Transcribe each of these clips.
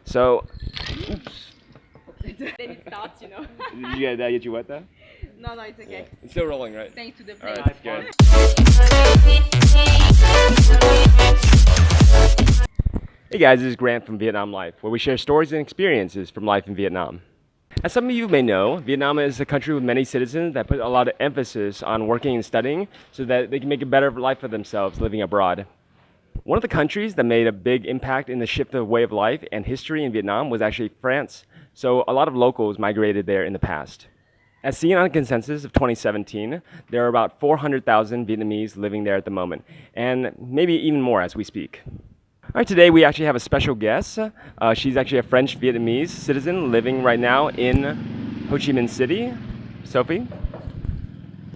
So, Then it starts, you know. did I get you wet though? No, it's okay. Yeah. It's still rolling, right? Thanks to the All plate. right, good. Hey guys, this is Grant from Vietnam Life, where we share stories and experiences from life in Vietnam. As some of you may know, Vietnam is a country with many citizens that put a lot of emphasis on working and studying so that they can make a better life for themselves living abroad. One of the countries that made a big impact in the shift of way of life and history in Vietnam was actually France, so a lot of locals migrated there in the past. As seen on a consensus of 2017, there are about 400,000 Vietnamese living there at the moment, and maybe even more as we speak. All right, today we actually have a special guest. She's actually a French Vietnamese citizen living right now in Ho Chi Minh City. Sophie?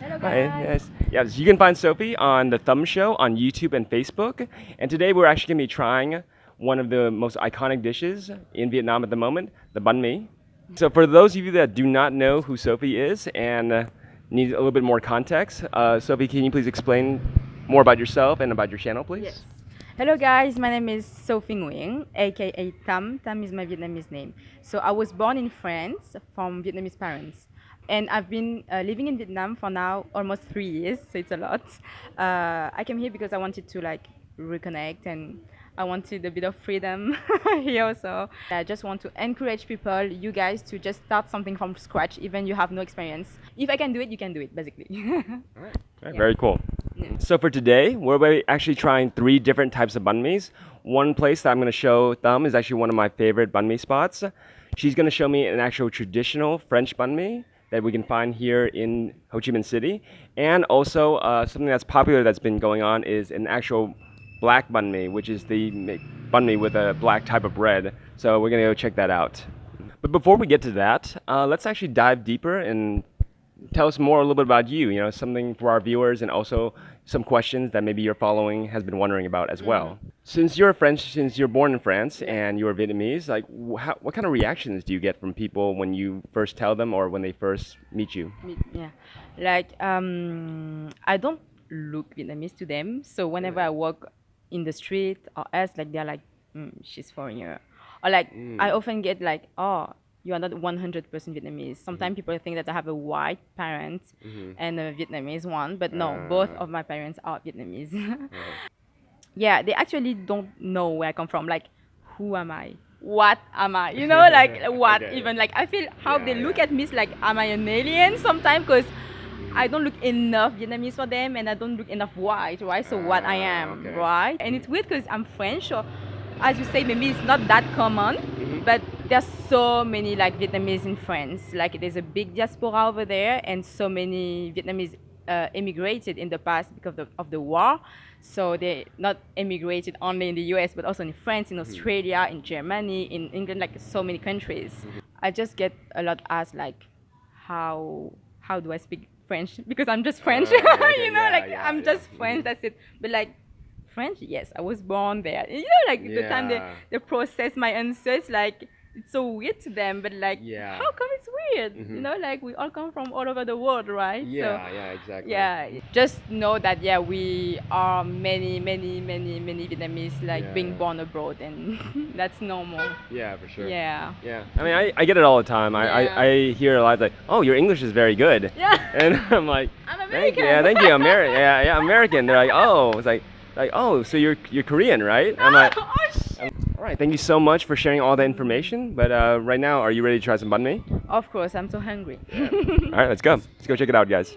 Hello Hi, guys. yes, you can find Sophie on the TÂM SHOW on YouTube and Facebook. And today we're actually going to be trying one of the most iconic dishes in Vietnam at the moment, the Banh Mi. So for those of you that do not know who Sophie is and need a little bit more context, Sophie, can you please explain more about yourself and about your channel, please? Yes. Hello guys, my name is Sophie Nguyễn, aka Tam. Tam is my Vietnamese name. So I was born in France from Vietnamese parents. And I've been living in Vietnam for now almost 3 years, so it's a lot. I came here because I wanted to reconnect and I wanted a bit of freedom here. So I just want to encourage people, you guys, to just start something from scratch, even you have no experience. If I can do it, you can do it, basically. All right. Very cool. Yeah. So for today, we're actually trying 3 different types of banh mi's. One place that I'm going to show Thumb is actually one of my favorite banh mi spots. She's going to show me an actual traditional French banh mi that we can find here in Ho Chi Minh City. And also something that's popular that's been going on is an actual Black Banh Mi, which is the banh mi with a black type of bread. So we're going to go check that out. But before we get to that, let's actually dive deeper and tell us more a little bit about you, something for our viewers and also some questions that maybe your following has been wondering about as well. Since you're born in France and you're Vietnamese, what kind of reactions do you get from people when you first tell them or when they first meet you? Yeah, I don't look Vietnamese to them. So whenever I walk in the street or else, they're like, she's foreigner. Or I often get oh, you are not 100% Vietnamese. Sometimes people think that I have a white parent and a Vietnamese one, but no, both of my parents are Vietnamese. Yeah, they actually don't know where I come from. Who am I? What am I? What okay. Even I feel how they look at me is am I an alien sometimes? Because I don't look enough Vietnamese for them and I don't look enough white, right? So what I am, okay. Right? And it's weird because I'm French, so as you say, maybe it's not that common, but there's so many Vietnamese in France. There's a big diaspora over there and so many Vietnamese immigrated in the past because of the war. So they not immigrated only in the US, but also in France, in Australia, in Germany, in England, so many countries. I just get a lot asked how do I speak French? Because I'm just French, okay. I'm just French, that's it. But French, yes, I was born there. The time they process my answers, it's so weird to them, but how come it's weird? We all come from all over the world, right? Yeah, exactly. Yeah, just know that we are many Vietnamese being born abroad, and that's normal. Yeah, for sure. Yeah. I mean, I get it all the time. I hear a lot oh, your English is very good. Yeah. And I'm like, I'm American. Thank you, American. Yeah, American. They're oh, it's oh, so you're Korean, right? I'm like, all right, thank you so much for sharing all that information. But right now, are you ready to try some banh mi? Of course, I'm so hungry. Yeah. All right, let's go. Let's go check it out, guys.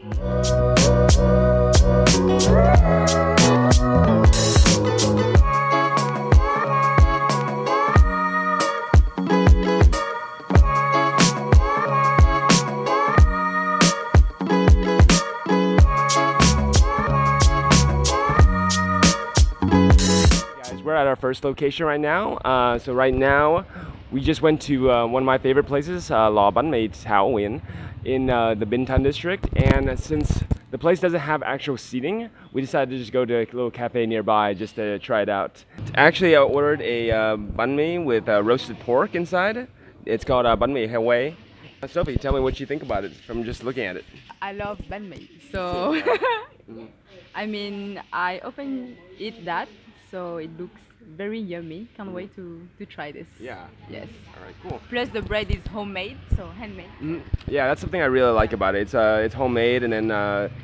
We're at our first location right now. So right now, we just went to one of my favorite places, La Banh Mi Thảo, Nguyên, in the Bình district. And since the place doesn't have actual seating, we decided to just go to a little cafe nearby just to try it out. Actually, I ordered a banh mi with roasted pork inside. It's called Banh Mi Hawaii. Sophie, tell me what you think about it from just looking at it. I love banh mi, so I mean, I often eat that, so it looks very yummy. Can't wait to try this. Yeah. Yes. All right, cool. Plus the bread is homemade, so handmade. Yeah, that's something I really like about it. It's homemade, and then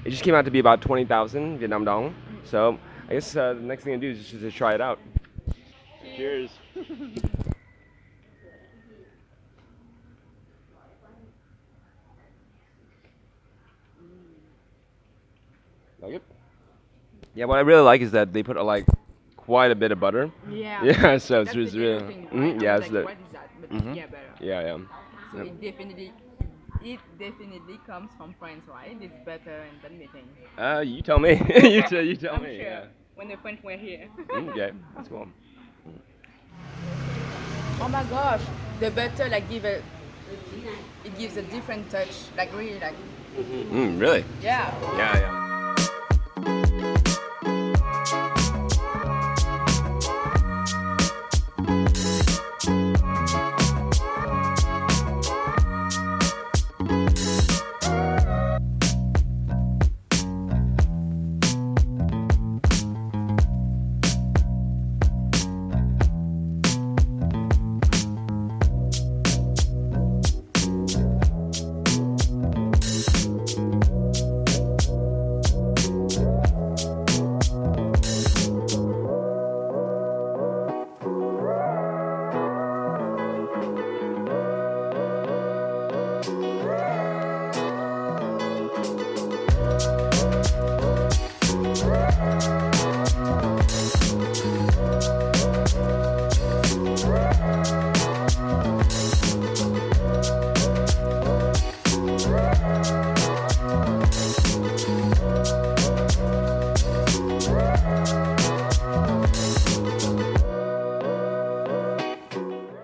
it just came out to be about 20,000 Vietnam dong. So I guess the next thing to do is just to try it out. Cheers. Like it? Yeah, what I really like is that they put like quite a bit of butter. Yeah. Yeah, so it's That's just the really. other thing, right? Yeah, I it's was the. like, what is that? But yeah, better. Yeah, yeah. So it definitely comes from France, right? It's better and than meeting. You tell me. you tell I'm me. sure. Yeah. When the French were here. Okay, that's cool. Oh my gosh, the butter like it gives a different touch, like really like. Really? Yeah. Yeah, yeah.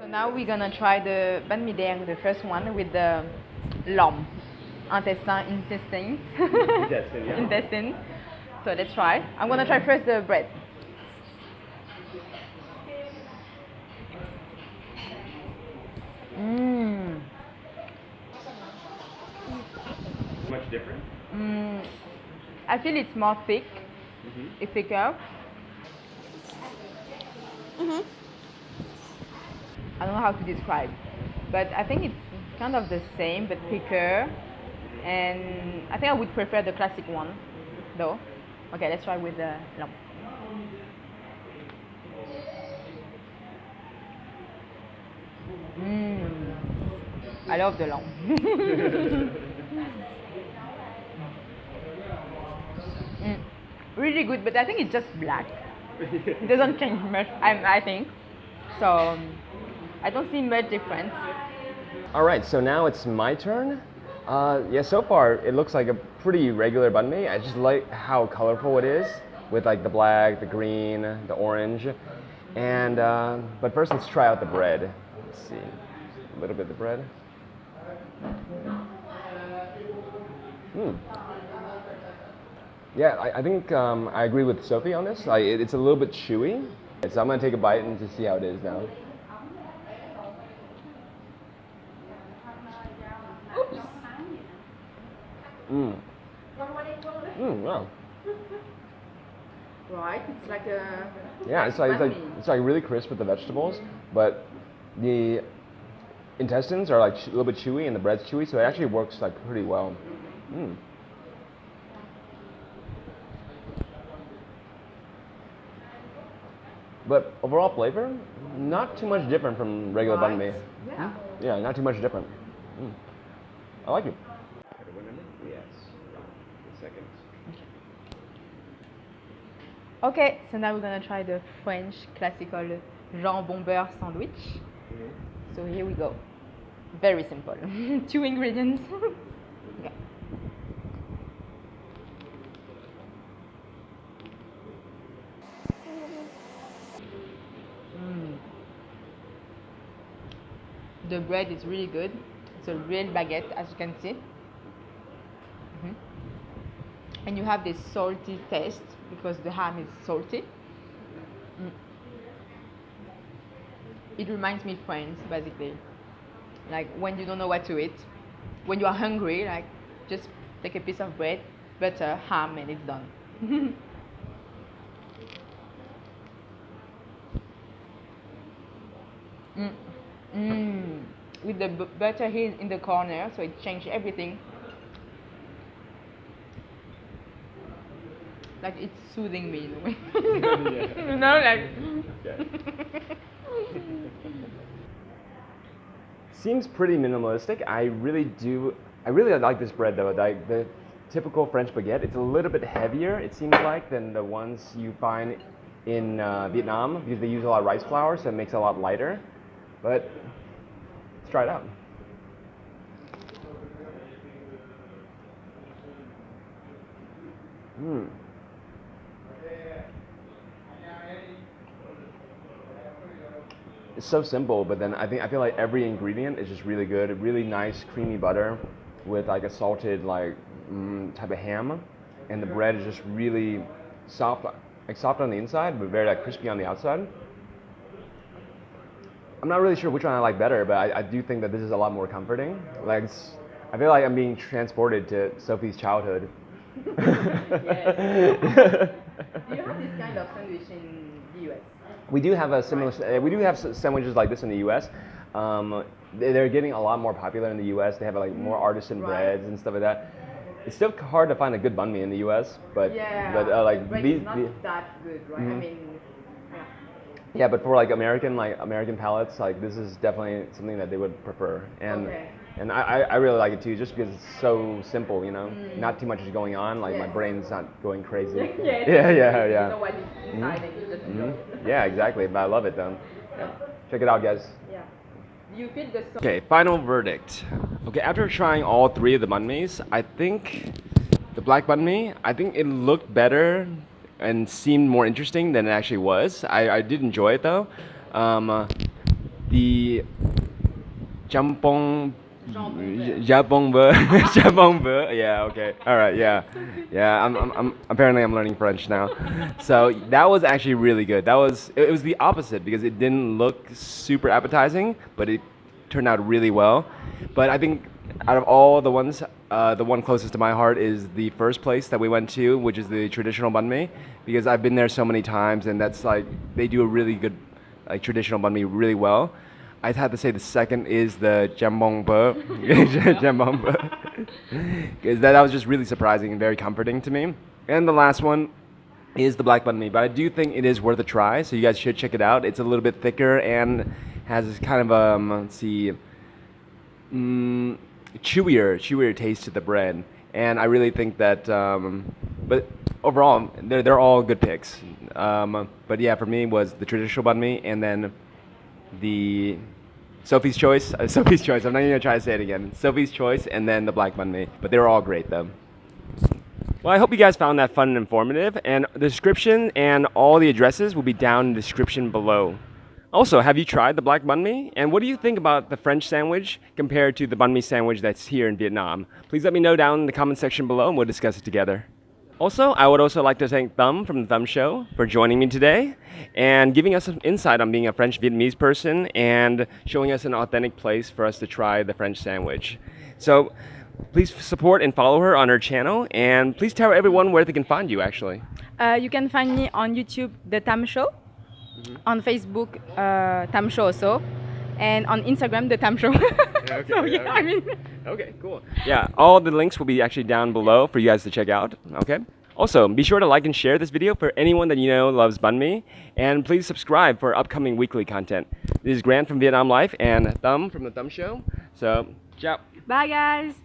Now we're gonna try the banh mi dang, the first one with the lom, intestine. Yeah. Intestine. So let's try. I'm gonna try first the bread. Much different? I feel it's more thick. It's thicker. I don't know how to describe, but I think it's kind of the same but thicker, and I think I would prefer the classic one, though. Okay, let's try with the lump. I love the lump. Really good, but I think it's just black. It doesn't change much, I think. So I don't see much difference. All right, so now it's my turn. Yeah, so far it looks like a pretty regular banh mi. I just like how colorful it is with like the black, the green, the orange. And but first let's try out the bread. Let's see, a little bit of the bread. Yeah, I think I agree with Sophie on this. It's a little bit chewy. So I'm gonna take a bite and just see how it is now. Wow. Right, it's like a Yeah, it's like really crisp with the vegetables, but the intestines are like a little bit chewy and the bread's chewy, so it actually works like pretty well. But overall flavor, not too much different from regular banh mi. Yeah. Yeah, not too much different. I like it. Yes. Second. Okay, so now we're gonna try the French classical jambon beurre sandwich. So here we go. Very simple. 2 ingredients. Okay. The bread is really good. It's a real baguette, as you can see. And you have this salty taste because the ham is salty. It reminds me of France, basically. Like when you don't know what to eat, when you are hungry, like just take a piece of bread, butter, ham, and it's done. With the butter here in the corner, so it changed everything. Like it's soothing me in a way. You know, like. Seems pretty minimalistic. I really like this bread though. Like the typical French baguette, it's a little bit heavier, it seems like, than the ones you find in Vietnam, because they use a lot of rice flour, so it makes it a lot lighter. But let's try it out. It's so simple, but then I feel like every ingredient is just really good. Really nice creamy butter with like a salted type of ham, and the bread is just really soft, like soft on the inside, but very like crispy on the outside. I'm not really sure which one I like better, but I do think that this is a lot more comforting. Like I feel like I'm being transported to Sophie's childhood. Yes. Do you have this kind of sandwich in the US? We do have a similar. We do have sandwiches like this in the U.S. They're getting a lot more popular in the U.S. They have like more artisan breads and stuff like that. It's still hard to find a good banh mi in the U.S. But like bread these, is not that good, right? I mean, yeah, but for like American palates, like this is definitely something that they would prefer. And I really like it too, just because it's so simple, you know. Not too much is going on. Like my brain's not going crazy. Yeah. You know what is inside and you just enjoy it. Yeah, exactly. But I love it though. Yeah. Check it out, guys. Yeah. You feel the sauce. Okay, final verdict. Okay, after trying all three of the banh mi's, I think the black banh mi, I think it looked better and seemed more interesting than it actually was. I did enjoy it though. The jambon Jambon. Yeah, okay. All right, yeah. Yeah, I'm apparently I'm learning French now. So that was actually really good. It was the opposite because it didn't look super appetizing, but it turned out really well. But I think out of all the ones, the one closest to my heart is the first place that we went to, which is the Traditional Banh Mi, because I've been there so many times, and that's like they do a really good like traditional banh mi really well. I'd have to say the second is the jambon because that was just really surprising and very comforting to me. And the last one is the black banh mi, but I do think it is worth a try, so you guys should check it out. It's a little bit thicker and has this kind of chewier taste to the bread, and I really think that. But overall, they're all good picks. But yeah, for me was the traditional banh mi, and then the Sophie's Choice. Sophie's Choice. I'm not even gonna try to say it again. Sophie's Choice, and then the black banh mi. But they were all great though. Well, I hope you guys found that fun and informative, and the description and all the addresses will be down in the description below. Also, have you tried the black banh mi? And what do you think about the French sandwich compared to the banh mi sandwich that's here in Vietnam? Please let me know down in the comment section below, and we'll discuss it together. Also, I would also like to thank TÂM from the TAM Show for joining me today and giving us some insight on being a French Vietnamese person and showing us an authentic place for us to try the French sandwich. So please support and follow her on her channel, and please tell everyone where they can find you actually. You can find me on YouTube, The TAM Show, on Facebook, TAM Show also, and on Instagram, The TAM Show. Okay, cool. Yeah, all the links will be actually down below for you guys to check out, okay? Also, be sure to like and share this video for anyone that you know loves banh mi, and please subscribe for upcoming weekly content. This is Grant from Vietnam Life and TAM from the TAM Show. So, ciao. Bye, guys.